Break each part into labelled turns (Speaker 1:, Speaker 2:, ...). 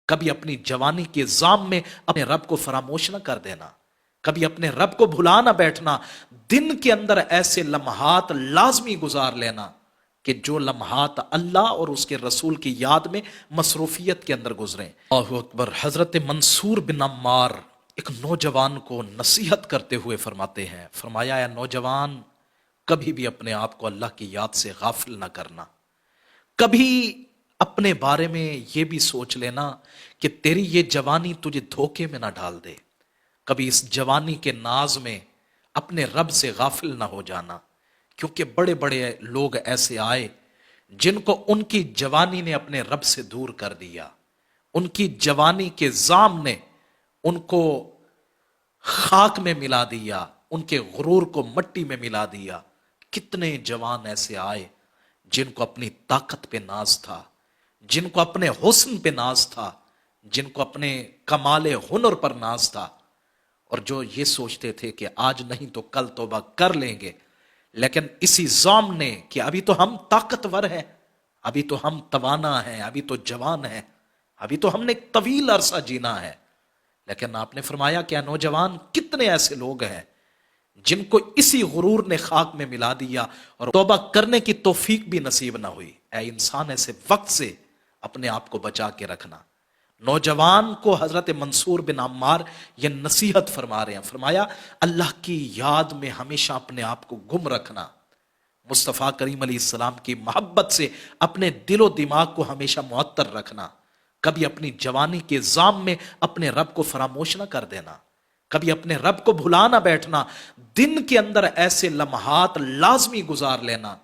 Speaker 1: کبھی اپنی جوانی کے زام میں اپنے رب کو فراموش نہ کر دینا، کبھی اپنے رب کو بھلا نہ بیٹھنا۔ دن کے اندر ایسے لمحات لازمی گزار لینا کہ جو لمحات اللہ اور اس کے رسول کی یاد میں مصروفیت کے اندر گزریں۔ اللہ اکبر۔ حضرت منصور بن عمار ایک نوجوان کو نصیحت کرتے ہوئے فرماتے ہیں، فرمایا اے نوجوان، کبھی بھی اپنے آپ کو اللہ کی یاد سے غافل نہ کرنا، کبھی اپنے بارے میں یہ بھی سوچ لینا کہ تیری یہ جوانی تجھے دھوکے میں نہ ڈال دے، کبھی اس جوانی کے ناز میں اپنے رب سے غافل نہ ہو جانا، کیونکہ بڑے بڑے لوگ ایسے آئے جن کو ان کی جوانی نے اپنے رب سے دور کر دیا، ان کی جوانی کے زام نے ان کو خاک میں ملا دیا، ان کے غرور کو مٹی میں ملا دیا۔ کتنے جوان ایسے آئے جن کو اپنی طاقت پہ ناز تھا، جن کو اپنے حسن پہ ناز تھا، جن کو اپنے کمال ہنر پر ناز تھا، اور جو یہ سوچتے تھے کہ آج نہیں تو کل توبہ کر لیں گے، لیکن اسی ضامن نے کہ ابھی تو ہم طاقتور ہیں، ابھی تو ہم توانا ہیں، ابھی تو جوان ہیں، ابھی تو ہم نے ایک طویل عرصہ جینا ہے، لیکن آپ نے فرمایا کہ نوجوان کتنے ایسے لوگ ہیں جن کو اسی غرور نے خاک میں ملا دیا اور توبہ کرنے کی توفیق بھی نصیب نہ ہوئی۔ اے انسان، ایسے وقت سے اپنے آپ کو بچا کے رکھنا۔ نوجوان کو حضرت منصور بن عمار یہ نصیحت فرما رہے ہیں، فرمایا اللہ کی یاد میں ہمیشہ اپنے آپ کو گم رکھنا، مصطفیٰ کریم علیہ السلام کی محبت سے اپنے دل و دماغ کو ہمیشہ معطر رکھنا، کبھی اپنی جوانی کے زام میں اپنے رب کو فراموش نہ کر دینا، کبھی اپنے رب کو بھلا نہ بیٹھنا۔ دن کے اندر ایسے لمحات لازمی گزار لینا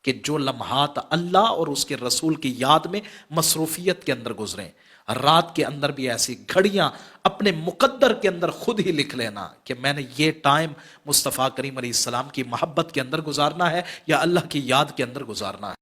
Speaker 1: کہ جو لمحات اللہ اور اس کے رسول کی یاد میں مصروفیت کے اندر گزریں۔ رات کے اندر بھی ایسی گھڑیاں اپنے مقدر کے اندر خود ہی لکھ لینا کہ میں نے یہ ٹائم مصطفیٰ کریم علیہ السلام کی محبت کے اندر گزارنا ہے یا اللہ کی یاد کے اندر گزارنا ہے۔